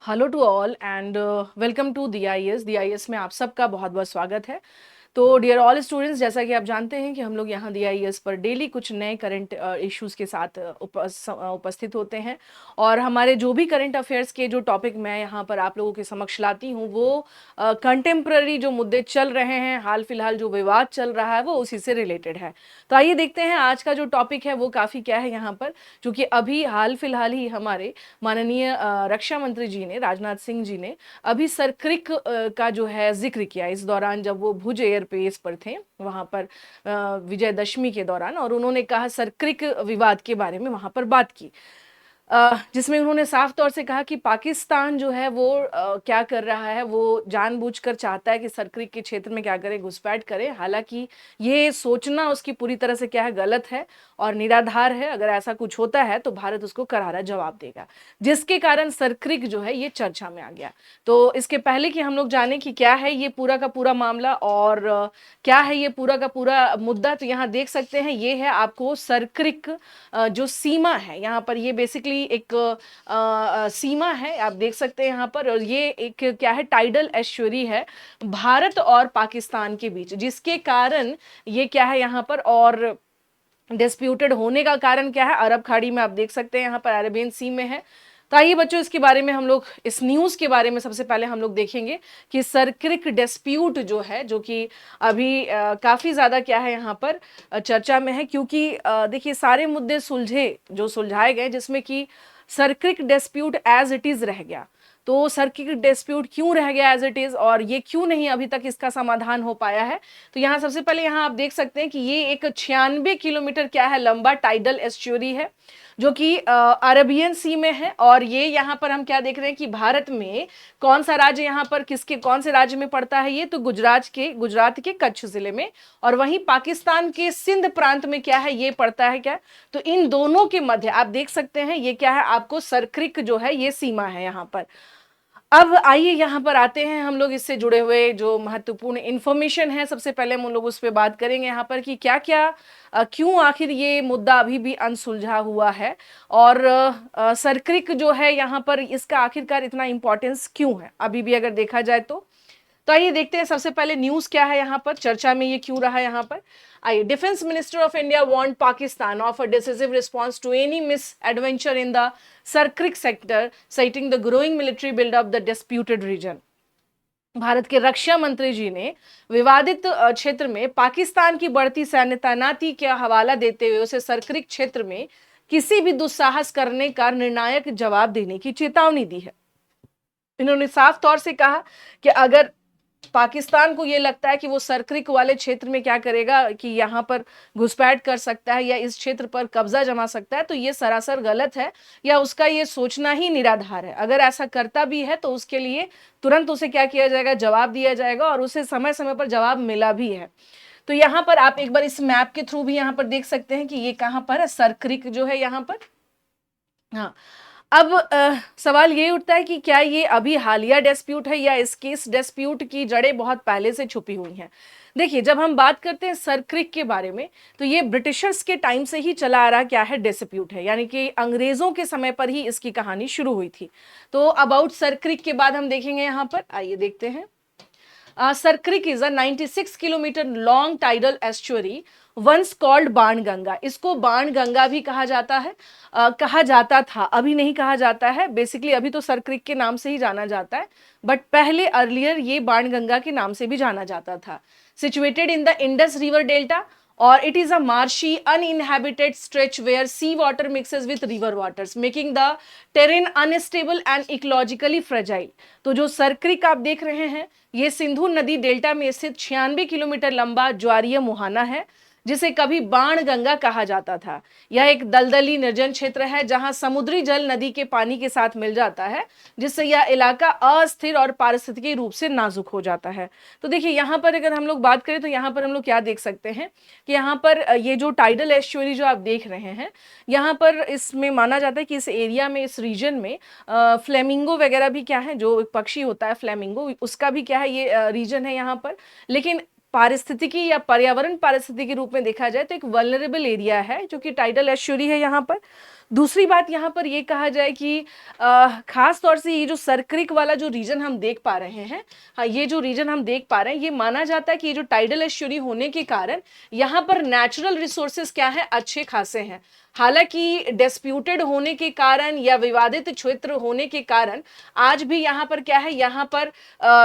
Hello to all and welcome to DIS। DIS में आप सबका बहुत बहुत स्वागत है। तो डियर ऑल स्टूडेंट्स, जैसा कि आप जानते हैं कि हम लोग यहाँ DIS पर डेली कुछ नए करंट इश्यूज के साथ उपस्थित होते हैं। और हमारे जो भी करंट अफेयर्स के जो टॉपिक मैं यहाँ पर आप लोगों के समक्ष लाती हूँ वो कंटेम्प्ररी जो मुद्दे चल रहे हैं, हाल फिलहाल जो विवाद चल रहा है वो उसी से रिलेटेड है। तो आइए देखते हैं आज का जो टॉपिक है वो काफ़ी क्या है यहाँ पर, क्योंकि अभी हाल फिलहाल ही हमारे माननीय रक्षा मंत्री जी ने, राजनाथ सिंह जी ने अभी सरक्रिक का जो है जिक्र किया इस दौरान जब वो भुज एयरबेस पर थे वहां पर विजयदशमी के दौरान, और उन्होंने कहा सरक्रिक विवाद के बारे में वहां पर बात की, जिसमें उन्होंने साफ तौर से कहा कि पाकिस्तान जो है वो क्या कर रहा है, वो जानबूझकर चाहता है कि सरक्रिक के क्षेत्र में क्या करे, घुसपैठ करे। हालांकि ये सोचना उसकी पूरी तरह से क्या है, गलत है और निराधार है। अगर ऐसा कुछ होता है तो भारत उसको करारा जवाब देगा, जिसके कारण सरक्रिक जो है ये चर्चा में आ गया। तो इसके पहले कि हम लोग जाने कि क्या है ये पूरा का पूरा मामला और क्या है ये पूरा का पूरा मुद्दा, तो यहाँ देख सकते हैं ये है आपको सरक्रिक जो सीमा है यहाँ पर, ये बेसिकली एक सीमा है, आप देख सकते हैं यहाँ पर। और ये एक क्या है, टाइडल एस्चुरी है भारत और पाकिस्तान के बीच, जिसके कारण ये क्या है यहाँ पर, और डिस्प्यूटेड होने का कारण क्या है, अरब खाड़ी में, आप देख सकते हैं यहाँ पर अरेबियन सी में है। तो आइए बच्चों, इसके बारे में हम लोग, इस न्यूज के बारे में सबसे पहले हम लोग देखेंगे कि सरक्रिक डिस्प्यूट जो है, जो कि अभी काफी ज्यादा क्या है यहाँ पर चर्चा में है, क्योंकि देखिए सारे मुद्दे सुलझाए गए, जिसमें कि Sir Creek dispute as it is रह गया। तो सर्किट डिस्प्यूट क्यों रह गया एज इट इज, और ये क्यों नहीं अभी तक इसका समाधान हो पाया है। तो यहाँ सबसे पहले यहाँ आप देख सकते हैं कि ये एक 96 किलोमीटर क्या है लंबा टाइडल एस्चुरी है, जो कि अरेबियन सी में है। और ये यहाँ पर हम क्या देख रहे हैं कि भारत में कौन सा राज्य यहाँ पर कौन से राज्य में पड़ता है, ये तो गुजरात के कच्छ जिले में, और वहीं पाकिस्तान के सिंध प्रांत में क्या है, ये पड़ता है क्या। तो इन दोनों के मध्य आप देख सकते हैं ये क्या है, आपको सरक्रिक जो है ये सीमा है यहाँ पर। अब आइए यहाँ पर आते हैं हम लोग, इससे जुड़े हुए जो महत्वपूर्ण इंफॉर्मेशन है सबसे पहले हम लोग उस पर बात करेंगे यहाँ पर कि क्या क्या क्यों आखिर ये मुद्दा अभी भी अनसुलझा हुआ है, और सरक्रिक जो है यहाँ पर इसका आखिरकार इतना इंपॉर्टेंस क्यों है अभी भी अगर देखा जाए तो आइए देखते हैं सबसे पहले न्यूज क्या है यहाँ पर, चर्चा में ये क्यों रहा यहाँ पर। आइए, defence minister of India want Pakistan of a decisive response to any misadventure in the Sir Creek sector, citing the growing military buildup the disputed region. Bharat के रक्षा मंत्री जी ने विवादित क्षेत्र में पाकिस्तान की बढ़ती सैन्य तैनाती का हवाला देते हुए उसे सरक्रिक क्षेत्र में किसी भी दुस्साहस करने का निर्णायक जवाब देने की चेतावनी दी है। इन्होंने साफ तौर से कहा कि अगर पाकिस्तान को ये लगता है कि वो सरक्रिक वाले क्षेत्र में क्या करेगा, कि यहाँ पर घुसपैठ कर सकता है या इस क्षेत्र पर कब्जा जमा सकता है, तो ये सरासर गलत है, या उसका ये सोचना ही निराधार है। अगर ऐसा करता भी है तो उसके लिए तुरंत उसे क्या किया जाएगा, जवाब दिया जाएगा, और उसे समय समय पर जवाब मिला भी है। तो यहाँ पर आप एक बार इस मैप के थ्रू भी यहाँ पर देख सकते हैं कि ये कहाँ पर है, सरक्रिक जो है यहाँ पर। हाँ, अब सवाल ये उठता है कि क्या ये अभी हालिया डिस्प्यूट है या इसकी इस डिस्प्यूट की जड़ें बहुत पहले से छुपी हुई हैं। देखिए, जब हम बात करते हैं सरक्रिक के बारे में तो ये ब्रिटिशर्स के टाइम से ही चला आ रहा क्या है, डिस्प्यूट है, यानी कि अंग्रेजों के समय पर ही इसकी कहानी शुरू हुई थी। तो अबाउट सरक्रिक के बाद हम देखेंगे यहाँ पर, आइए देखते हैं। Sir Creek is a 96 kilometre long tidal estuary once called Banganga. इसको बाणगंगा भी कहा जाता है, कहा जाता था, अभी नहीं कहा जाता है। बेसिकली अभी तो सरक्रिक के नाम से ही जाना जाता है, बट पहले अर्लियर ये बाणगंगा के नाम से भी जाना जाता था। Situated in the Indus river delta, और it is a marshy uninhabited stretch where sea water mixes with river waters making the terrain unstable and ecologically fragile। तो जो सरक्रिक आप देख रहे हैं ये सिंधु नदी डेल्टा में स्थित 96 किलोमीटर लंबा ज्वारीय मुहाना है, जिसे कभी बाण गंगा कहा जाता था। यह एक दलदली निर्जन क्षेत्र है जहां समुद्री जल नदी के पानी के साथ मिल जाता है, जिससे यह इलाका अस्थिर और पारिस्थितिकी रूप से नाजुक हो जाता है। तो देखिए यहाँ पर अगर हम लोग बात करें तो यहाँ पर हम लोग क्या देख सकते हैं कि यहाँ पर ये जो टाइडल एस्चुरी जो आप देख रहे हैं, यहाँ पर इसमें माना जाता है कि इस एरिया में, इस रीजन में फ्लेमिंगो वगैरह भी क्या है, जो एक पक्षी होता है फ्लेमिंगो, उसका भी क्या है ये रीजन है यहाँ पर। लेकिन पारिस्थितिकी या पर्यावरण पारिस्थितिकी के रूप में देखा जाए तो एक वल्नरेबल एरिया है जो कि टाइडल एस्चुरी है यहाँ पर। दूसरी बात यहाँ पर ये कहा जाए कि खास तौर से ये जो सरक्रिक वाला जो रीजन हम देख पा रहे हैं, हाँ ये जो रीजन हम देख पा रहे हैं, ये माना जाता है कि ये जो टाइडल एस्चुरी होने के कारण यहाँ पर नेचुरल रिसोर्सेस क्या है, अच्छे खासे हैं। हालांकि डिस्प्यूटेड होने के कारण या विवादित क्षेत्र होने के कारण आज भी यहाँ पर क्या है, यहाँ पर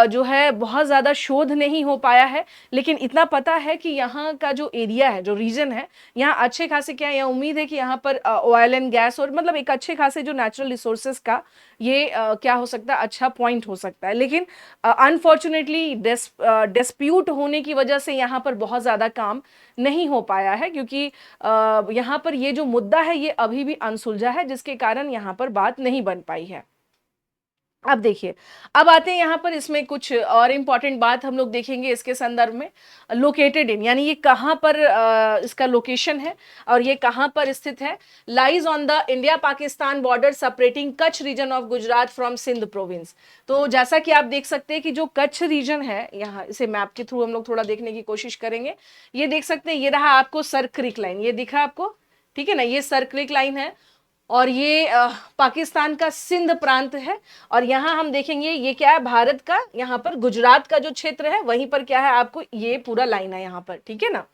जो है बहुत ज़्यादा शोध नहीं हो पाया है। लेकिन इतना पता है कि यहाँ का जो एरिया है, जो रीजन है, यहाँ अच्छे खासे क्या है, यहाँ उम्मीद है कि यहाँ पर ऑयल एंड गैस और मतलब एक अच्छे खासे जो नेचुरल रिसोर्सेज का ये क्या हो सकता है, अच्छा पॉइंट हो सकता है। लेकिन अनफॉर्चुनेटली डिस्प्यूट होने की वजह से यहाँ पर बहुत ज़्यादा काम नहीं हो पाया है, क्योंकि यहाँ पर ये जो मुद्दा है ये अभी भी अनसुलझा है, जिसके कारण यहाँ पर बात नहीं बन पाई है। अब देखिए, अब आते हैं यहाँ पर, इसमें कुछ और इम्पॉर्टेंट बात हम लोग देखेंगे इसके संदर्भ में। लोकेटेड इन यानी ये कहाँ पर इसका लोकेशन है और ये कहाँ पर स्थित है। Lies on the India Pakistan border separating Kutch region of Gujarat from Sindh province. तो जैसा कि आप देख सकते हैं कि जो कच्छ रीजन है, यहाँ इसे मैप के थ्रू हम लोग थोड़ा देखने की कोशिश करेंगे। ये देख सकते हैं, ये रहा आपको सर क्रिक लाइन, ये दिख रहा है आपको, ठीक है ना, ये सर क्रिक लाइन है और ये पाकिस्तान का सिंध प्रांत है। और यहाँ हम देखेंगे ये क्या है, भारत का, यहाँ पर गुजरात का जो क्षेत्र है वहीं पर क्या है, आपको ये पूरा लाइन है यहाँ पर, ठीक है ना।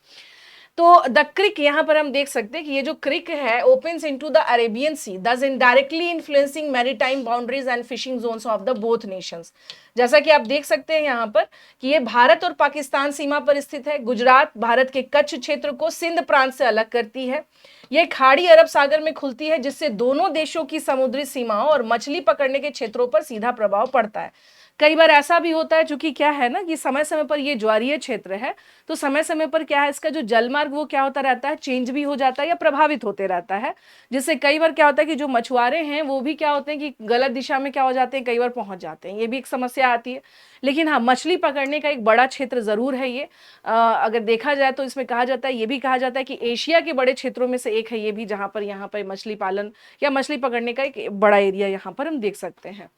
तो द क्रिक, यहाँ पर हम देख सकते हैं कि ये जो क्रिक है ओपन्स इनटू द अरेबियन सी, दस indirectly influencing maritime boundaries and fishing zones of the both Nations. जैसा कि आप देख सकते हैं यहाँ पर कि ये भारत और पाकिस्तान सीमा पर स्थित है। गुजरात भारत के कच्छ क्षेत्र को सिंध प्रांत से अलग करती है। यह खाड़ी अरब सागर में खुलती है, जिससे दोनों देशों की समुद्री सीमाओं और मछली पकड़ने के क्षेत्रों पर सीधा प्रभाव पड़ता है। कई बार ऐसा भी होता है, चूंकि क्या है ना कि समय समय पर ये ज्वारीय क्षेत्र है, तो समय समय पर क्या है, इसका जो जलमार्ग वो क्या होता रहता है, चेंज भी हो जाता है या प्रभावित होते रहता है, जिससे कई बार क्या होता है कि जो मछुआरे हैं वो भी क्या होते हैं कि गलत दिशा में क्या हो जाते हैं, कई बार पहुंच जाते हैं। ये भी एक समस्या आती है। लेकिन हाँ, मछली पकड़ने का एक बड़ा क्षेत्र जरूर है ये। अगर देखा जाए तो इसमें कहा जाता है, ये भी कहा जाता है कि एशिया के बड़े क्षेत्रों में से एक है ये भी, जहाँ पर यहाँ पर मछली पालन या मछली पकड़ने का एक बड़ा एरिया यहाँ पर हम देख सकते हैं।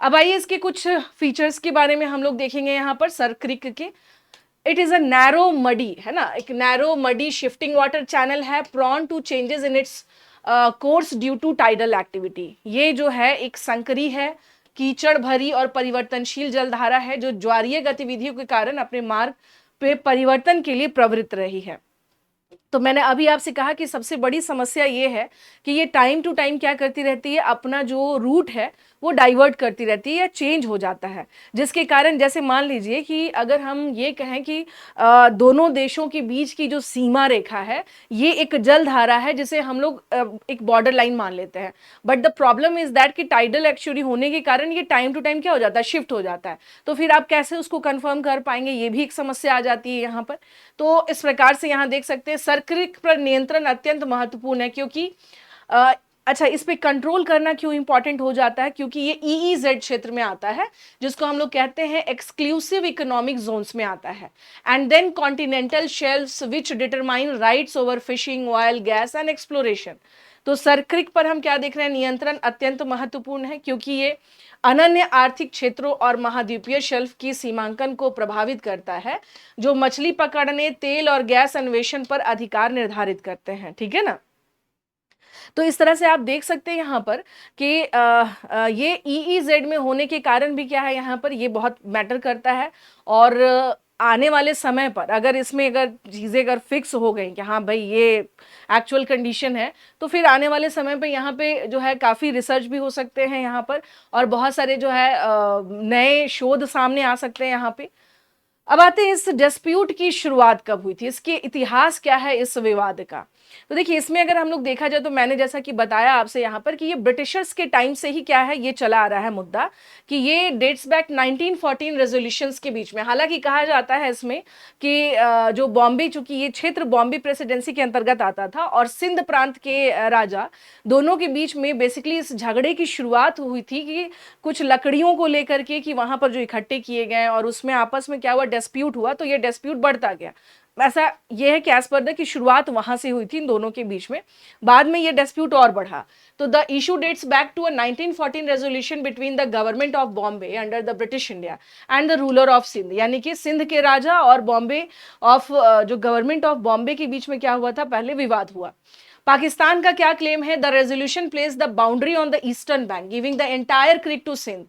अब आइए इसके कुछ फीचर्स के बारे में हम लोग देखेंगे यहाँ पर सर क्रिक के। It is a narrow muddy, है ना, एक narrow muddy shifting water channel है, prone to changes in its course due to tidal activity. ये जो है एक संकरी है, कीचड़ भरी और परिवर्तनशील जलधारा है, जो ज्वारीय गतिविधियों के कारण अपने मार्ग पे परिवर्तन के लिए प्रवृत्त रही है। तो मैंने अभी आपसे कहा कि सबसे बड़ी समस्या ये है कि ये टाइम टू टाइम क्या करती रहती है, अपना जो रूट है वो डाइवर्ट करती रहती है या चेंज हो जाता है, जिसके कारण जैसे मान लीजिए कि अगर हम ये कहें कि दोनों देशों के बीच की जो सीमा रेखा है ये एक जलधारा है, जिसे हम लोग एक बॉर्डर लाइन मान लेते हैं। But the problem is that कि टाइडल एक्चुअली होने के कारण ये टाइम टू टाइम क्या हो जाता है, शिफ्ट हो जाता है। तो फिर आप कैसे उसको कंफर्म कर पाएंगे, ये भी एक समस्या आ जाती है यहाँ पर। तो इस प्रकार से यहाँ देख सकते हैं सरक्रिक पर नियंत्रण अत्यंत महत्वपूर्ण है, क्योंकि अच्छा, इस पे कंट्रोल करना क्यों इंपॉर्टेंट हो जाता है, क्योंकि ये EEZ क्षेत्र में आता है, जिसको हम लोग कहते हैं एक्सक्लूसिव इकोनॉमिक जोन्स में आता है। And then continental shelves which determine rights over fishing, oil, gas and exploration. तो सरक्रिक पर हम क्या देख रहे हैं, नियंत्रण अत्यंत महत्वपूर्ण है, क्योंकि ये अनन्य आर्थिक क्षेत्रों और महाद्वीपीय शेल्फ की सीमांकन को प्रभावित करता है, जो मछली पकड़ने, तेल और गैस अन्वेषण पर अधिकार निर्धारित करते हैं, ठीक है ना। तो इस तरह से आप देख सकते हैं यहाँ पर कि ये EEZ में होने के कारण भी क्या है, यहाँ पर ये बहुत मैटर करता है। और आने वाले समय पर अगर इसमें अगर चीज़ें अगर फिक्स हो गई कि हाँ भाई ये एक्चुअल कंडीशन है, तो फिर आने वाले समय पे यहाँ पे जो है काफ़ी रिसर्च भी हो सकते हैं यहाँ पर, और बहुत सारे जो है नए शोध सामने आ सकते हैं यहाँ पे। अब आते हैं इस डिस्प्यूट की शुरुआत कब हुई थी, इसके इतिहास क्या है इस विवाद का। तो देखिए, इसमें अगर हम लोग देखा जाए तो मैंने जैसा कि बताया आपसे यहाँ पर कि ये ब्रिटिशर्स के टाइम से ही क्या है ये चला आ रहा है मुद्दा, कि ये डेट्स बैक 1914 रेजोल्यूशंस के बीच में। हालांकि कहा जाता है इसमें कि जो बॉम्बे, चूंकि ये क्षेत्र बॉम्बे प्रेसिडेंसी के अंतर्गत आता था और सिंध प्रांत के राजा, दोनों के बीच में बेसिकली इस झगड़े की शुरुआत हुई थी कि कुछ लकड़ियों को लेकर के, कि वहां पर जो इकट्ठे किए गए और उसमें आपस में क्या हुआ, डिस्प्यूट हुआ। तो ये डिस्प्यूट बढ़ता गया। ऐसा ये है कि एज पर द की शुरुआत वहां से हुई थी इन दोनों के बीच में, बाद में ये डिस्प्यूट और बढ़ा। तो the issue dates back to a 1914 resolution between the government of Bombay under the British India and the ruler of Sindh, यानी कि सिंध के राजा और बॉम्बे ऑफ जो गवर्नमेंट ऑफ बॉम्बे के बीच में क्या हुआ था, पहले विवाद हुआ। पाकिस्तान का क्या क्लेम है? The resolution place the boundary on the eastern bank giving the entire creek to Sindh.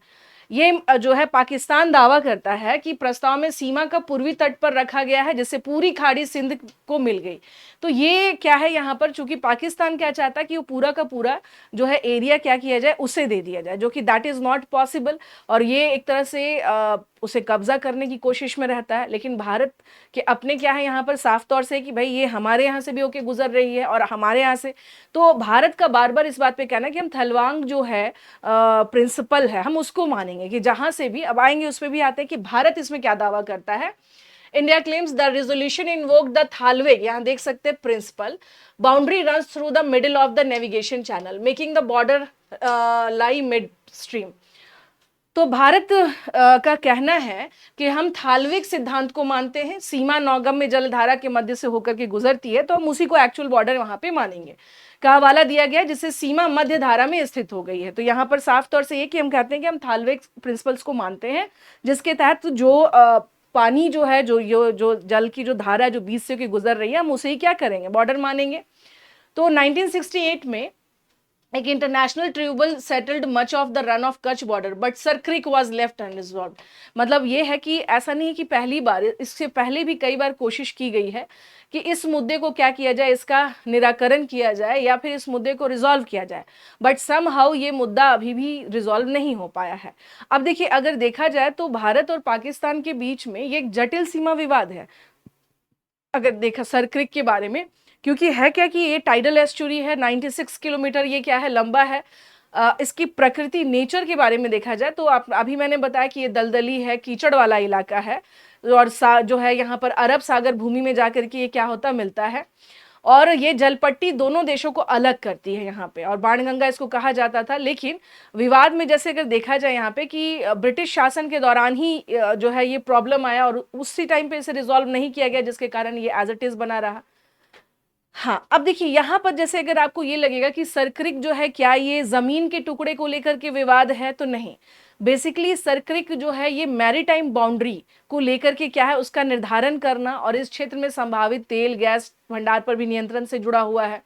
ये जो है पाकिस्तान दावा करता है कि प्रस्ताव में सीमा का पूर्वी तट पर रखा गया है, जिससे पूरी खाड़ी सिंध को मिल गई। तो ये क्या है यहाँ पर, चूंकि पाकिस्तान क्या चाहता है कि वो पूरा का पूरा जो है एरिया क्या किया जाए, उसे दे दिया जाए, जो कि दैट इज नॉट पॉसिबल। और ये एक तरह से उसे कब्जा करने की कोशिश में रहता है। लेकिन भारत के अपने क्या है यहाँ पर साफ तौर से कि भाई ये हमारे यहाँ से भी होके गुजर रही है और हमारे यहाँ से। तो भारत का बार बार इस बात पे कहना कि हम थलवांग जो है प्रिंसिपल है, हम उसको मानेंगे कि जहां से भी अब आएंगे उस पर भी आते हैं कि भारत इसमें क्या दावा करता है। India claims the resolution invoke the thalweg, यहां देख सकते हैं principle, boundary runs through the middle of the navigation channel making the border lie mid stream. तो भारत का कहना है कि हम थालविक सिद्धांत को मानते हैं, सीमा नौगम में जलधारा के मध्य से होकर के गुजरती है, तो हम उसी को एक्चुअल बॉर्डर वहां पे मानेंगे का हवाला दिया गया, जिससे सीमा मध्य धारा में स्थित हो गई है। तो यहाँ पर साफ तौर से ये कि हम कहते हैं कि हम थालविक प्रिंसिपल्स को मानते हैं, जिसके तहत जो पानी जो है, जो जल की जो धारा जो बीच से गुजर रही है, हम उसे ही क्या करेंगे, बॉर्डर मानेंगे। तो 1968 में एक international tribunal settled much of the Rann of Kutch border but Sir Creek was left unresolved. मतलब ये है कि ऐसा नहीं है कि पहली बार, इससे पहले भी कई बार कोशिश की गई है कि इस मुद्दे को क्या किया जाए, इसका निराकरण किया जाए या फिर इस मुद्दे को रिजॉल्व किया जाए, बट समहाउ ये मुद्दा अभी भी रिजॉल्व नहीं हो पाया है। अब देखिए, अगर देखा जाए तो भारत और पाकिस्तान के बीच में ये एक जटिल सीमा विवाद है, अगर देखा सर क्रिक के बारे में। क्योंकि है क्या कि ये टाइडल एस्चुरी है, 96 किलोमीटर ये क्या है, लंबा है। इसकी प्रकृति, नेचर के बारे में देखा जाए तो आप अभी मैंने बताया कि ये दलदली है, कीचड़ वाला इलाका है, और जो है यहाँ पर अरब सागर भूमि में जाकर के ये क्या होता मिलता है। और ये जलपट्टी दोनों देशों को अलग करती है यहाँ पे, और बाणगंगा इसको कहा जाता था। लेकिन विवाद में जैसे अगर देखा जाए यहाँ पे कि ब्रिटिश शासन के दौरान ही जो है ये प्रॉब्लम आया और उसी टाइम पे इसे रिजॉल्व नहीं किया गया, जिसके कारण ये एज इट इज बना रहा। हाँ, अब देखिए यहाँ पर जैसे अगर आपको ये लगेगा कि सरक्रिक जो है क्या ये जमीन के टुकड़े को लेकर के विवाद है, तो नहीं। बेसिकली सरक्रिक जो है ये मैरीटाइम बाउंड्री को लेकर के क्या है, उसका निर्धारण करना और इस क्षेत्र में संभावित तेल गैस भंडार पर भी नियंत्रण से जुड़ा हुआ है।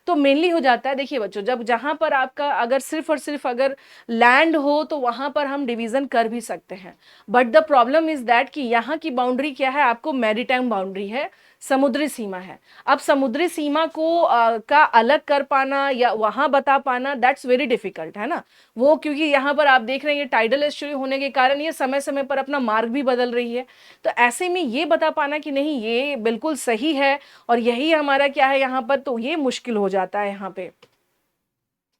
तो मेनली हो जाता है, देखिए बच्चों, जब जहां पर आपका अगर सिर्फ और सिर्फ अगर लैंड हो तो वहां पर हम डिवीजन कर भी सकते हैं, but the problem is that कि यहाँ की बाउंड्री क्या है, आपको मैरीटाइम बाउंड्री है, समुद्री सीमा है। अब समुद्री सीमा को का अलग कर पाना या वहां बता पाना, दैट्स वेरी डिफिकल्ट, है ना वो। क्योंकि यहाँ पर आप देख रहे हैं टाइडल एस्चुरी होने के कारण ये समय समय पर अपना मार्ग भी बदल रही है। तो ऐसे में ये बता पाना कि नहीं ये बिल्कुल सही है और यही हमारा क्या है यहाँ पर, तो ये मुश्किल हो जाता है यहाँ पे,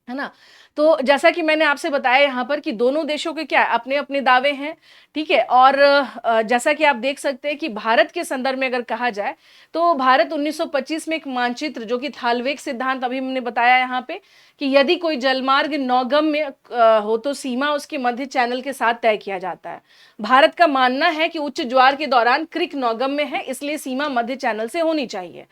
है ना। तो जैसा कि मैंने आपसे बताया यहाँ पर कि दोनों देशों के क्या अपने अपने दावे हैं, ठीक है। और जैसा कि आप देख सकते हैं कि भारत के संदर्भ में अगर कहा जाए तो भारत 1925 में एक मानचित्र, जो कि थालवेग सिद्धांत अभी हमने बताया यहाँ पे, कि यदि कोई जलमार्ग नौगम में हो तो सीमा उसके मध्य चैनल के साथ तय किया जाता है। भारत का मानना है कि उच्च ज्वार के दौरान क्रिक नौगम में है, इसलिए सीमा मध्य चैनल से होनी चाहिए।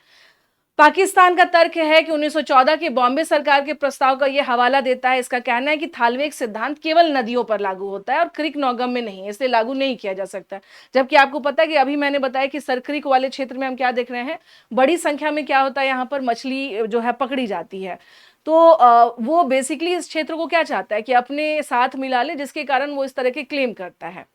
पाकिस्तान का तर्क है कि 1914 के बॉम्बे सरकार के प्रस्ताव का यह हवाला देता है। इसका कहना है कि थालवेग सिद्धांत केवल नदियों पर लागू होता है और क्रिक नौगम में नहीं, इसलिए लागू नहीं किया जा सकता। जबकि आपको पता है कि अभी मैंने बताया कि सरक्रिक वाले क्षेत्र में हम क्या देख रहे हैं, बड़ी संख्या में क्या होता है यहाँ पर मछली जो है पकड़ी जाती है। तो वो बेसिकली इस क्षेत्र को क्या चाहता है कि अपने साथ मिला ले, जिसके कारण वो इस तरह के क्लेम करता है।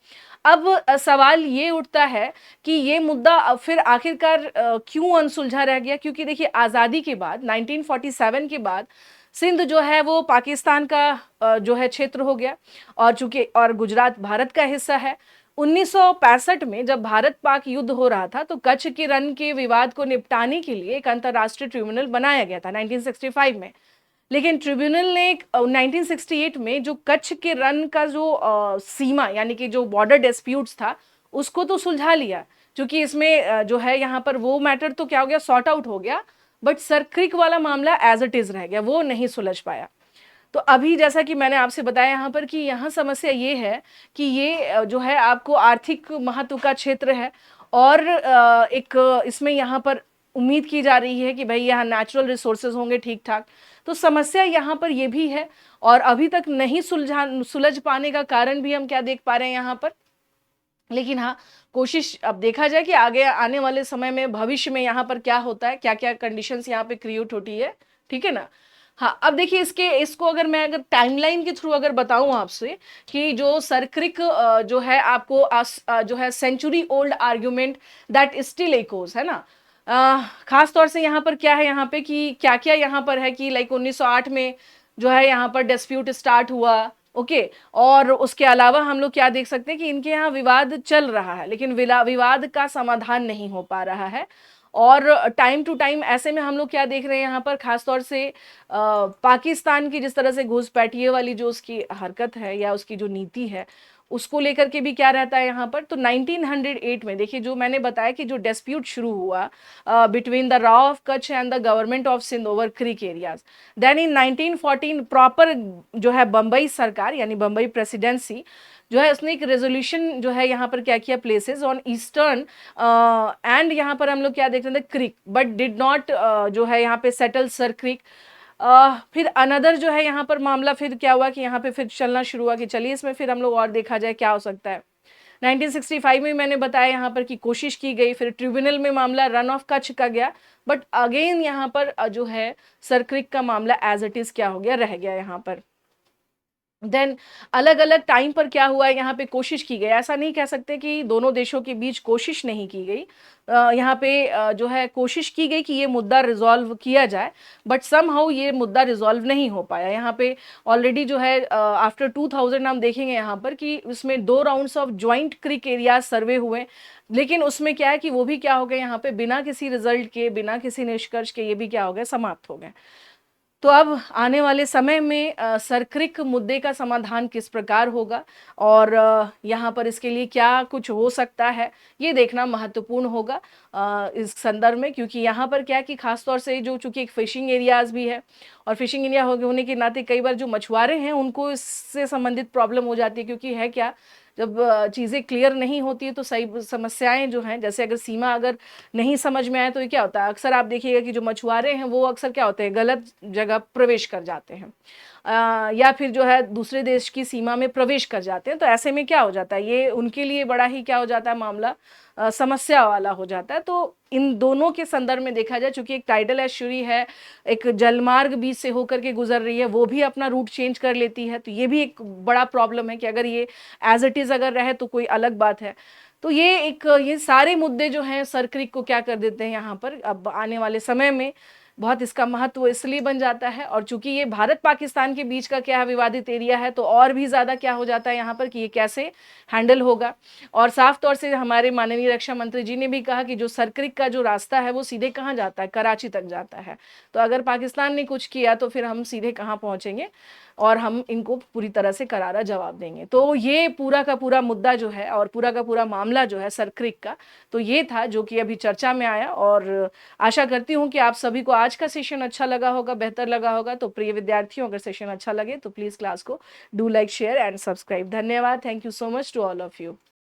अब सवाल ये उठता है कि ये मुद्दा फिर आखिरकार क्यों अनसुलझा रह गया। क्योंकि देखिए, आज़ादी के बाद 1947 के बाद सिंध जो है वो पाकिस्तान का जो है क्षेत्र हो गया, और चूंकि और गुजरात भारत का हिस्सा है। 1965 में जब भारत पाक युद्ध हो रहा था तो कच्छ के रण के विवाद को निपटाने के लिए एक अंतर्राष्ट्रीय ट्रिब्यूनल बनाया गया था 1965 में। लेकिन ट्रिब्यूनल ने 1968 में जो कच्छ के रण का जो सीमा यानी कि जो बॉर्डर डिस्प्यूट्स था उसको तो सुलझा लिया, क्योंकि इसमें जो है यहाँ पर वो मैटर तो क्या हो गया, सॉर्ट आउट हो गया, बट सरक्रिक वाला मामला एज इट इज रह गया, वो नहीं सुलझ पाया। तो अभी जैसा कि मैंने आपसे बताया यहाँ पर कि यहाँ समस्या ये है कि ये जो है आपको आर्थिक महत्व का क्षेत्र है, और एक इसमें यहाँ पर उम्मीद की जा रही है कि भाई यहाँ नेचुरल रिसोर्सेज होंगे ठीक ठाक। तो समस्या यहाँ पर ये भी है, और अभी तक नहीं सुलझ पाने का कारण भी हम क्या देख पा रहे हैं यहाँ पर। लेकिन हाँ, कोशिश अब देखा जाए कि आगे आने वाले समय में, भविष्य में यहाँ पर क्या होता है, क्या क्या कंडीशंस यहाँ पे क्रिएट होती है, ठीक है ना। हाँ, अब देखिए इसको अगर मैं अगर टाइमलाइन के थ्रू अगर बताऊं आपसे कि जो सरक्रिक जो है आपको जो है century old argument that still echoes, है ना। खास तौर से यहाँ पर क्या है, यहाँ पे कि क्या क्या यहाँ पर है कि लाइक 1908 में जो है यहाँ पर डिस्प्यूट स्टार्ट हुआ। ओके। और उसके अलावा हम लोग क्या देख सकते हैं कि इनके यहाँ विवाद चल रहा है, लेकिन विवाद का समाधान नहीं हो पा रहा है। और टाइम टू टाइम ऐसे में हम लोग क्या देख रहे हैं यहाँ पर, खासतौर से पाकिस्तान की जिस तरह से घुसपैठिए वाली जो उसकी हरकत है या उसकी जो नीति है, उसको लेकर के भी क्या रहता है यहाँ पर। तो 1908 में देखिए, जो मैंने बताया कि जो डिस्प्यूट शुरू हुआ between the Rao of Kutch and the government of Sindh over creek areas, then in 1914 proper जो है बंबई सरकार यानी बंबई प्रेसिडेंसी जो है उसने एक रेजोल्यूशन जो है यहाँ पर क्या किया, प्लेसेस ऑन ईस्टर्न एंड यहाँ पर हम लोग क्या देख रहे थे, क्रिक, बट डिड नॉट जो है यहाँ पे सेटल सर क्रिक। फिर अनदर जो है यहाँ पर मामला फिर क्या हुआ कि यहाँ पे फिर चलना शुरू हुआ कि चलिए इसमें फिर हम लोग और देखा जाए क्या हो सकता है। 1965 में मैंने बताया यहाँ पर कि कोशिश की गई, फिर ट्रिब्यूनल में मामला रन ऑफ कच्छ का गया, बट अगेन यहाँ पर जो है सर क्रिक का मामला एज इट इज क्या हो गया, रह गया यहाँ पर। देन अलग अलग टाइम पर क्या हुआ है, यहाँ पे कोशिश की गई, ऐसा नहीं कह सकते कि दोनों देशों के बीच कोशिश नहीं की गई। यहाँ पे जो है कोशिश की गई कि ये मुद्दा रिजॉल्व किया जाए, बट समहाउ ये मुद्दा रिजॉल्व नहीं हो पाया। यहाँ पे ऑलरेडी जो है आफ्टर 2000 हम देखेंगे यहाँ पर कि उसमें 2 rounds of joint creek area survey हुए, लेकिन उसमें क्या है कि वो भी क्या हो गए यहाँ पे बिना किसी रिजल्ट के, बिना किसी निष्कर्ष के, ये भी क्या हो गए, समाप्त हो गए। तो अब आने वाले समय में सरक्रिक मुद्दे का समाधान किस प्रकार होगा और यहाँ पर इसके लिए क्या कुछ हो सकता है, ये देखना महत्वपूर्ण होगा इस संदर्भ में, क्योंकि यहाँ पर क्या है कि खासतौर से जो चूंकि एक फिशिंग एरियाज भी है और फिशिंग एरिया होने के नाते कई बार जो मछुआरे हैं उनको इससे संबंधित प्रॉब्लम हो जाती है, क्योंकि है क्या, जब चीज़ें क्लियर नहीं होती है तो सही समस्याएं जो हैं, जैसे अगर सीमा अगर नहीं समझ में आए तो ये क्या होता है, अक्सर आप देखिएगा कि जो मछुआरे हैं वो अक्सर क्या होते हैं, गलत जगह प्रवेश कर जाते हैं या फिर जो है दूसरे देश की सीमा में प्रवेश कर जाते हैं। तो ऐसे में क्या हो जाता है, ये उनके लिए बड़ा ही क्या हो जाता है, मामला समस्या वाला हो जाता है। तो इन दोनों के संदर्भ में देखा जाए, चूंकि एक टाइडल एस्चुरी है, एक जलमार्ग बीच से होकर के गुजर रही है, वो भी अपना रूट चेंज कर लेती है, तो ये भी एक बड़ा प्रॉब्लम है कि अगर ये एज इट इज अगर रहे तो कोई अलग बात है। तो ये सारे मुद्दे जो हैं सरक्रिक को क्या कर देते हैं यहाँ पर, अब आने वाले समय में बहुत इसका महत्व इसलिए बन जाता है। और चूंकि ये भारत पाकिस्तान के बीच का क्या है, विवादित एरिया है, तो और भी ज़्यादा क्या हो जाता है यहाँ पर कि ये कैसे हैंडल होगा। और साफ तौर से हमारे माननीय रक्षा मंत्री जी ने भी कहा कि जो सरक्रिक का जो रास्ता है वो सीधे कहाँ जाता है, कराची तक जाता है। तो अगर पाकिस्तान ने कुछ किया तो फिर हम सीधे कहाँ पहुँचेंगे और हम इनको पूरी तरह से करारा जवाब देंगे। तो ये पूरा का पूरा मुद्दा जो है और पूरा का पूरा मामला जो है सरक्रिक का, तो ये था जो कि अभी चर्चा में आया। और आशा करती हूँ कि आप सभी को आज का सेशन अच्छा लगा होगा, बेहतर लगा होगा। तो प्रिय विद्यार्थियों, अगर सेशन अच्छा लगे तो प्लीज़ क्लास को do like, share and subscribe. धन्यवाद। Thank you so much to all of you.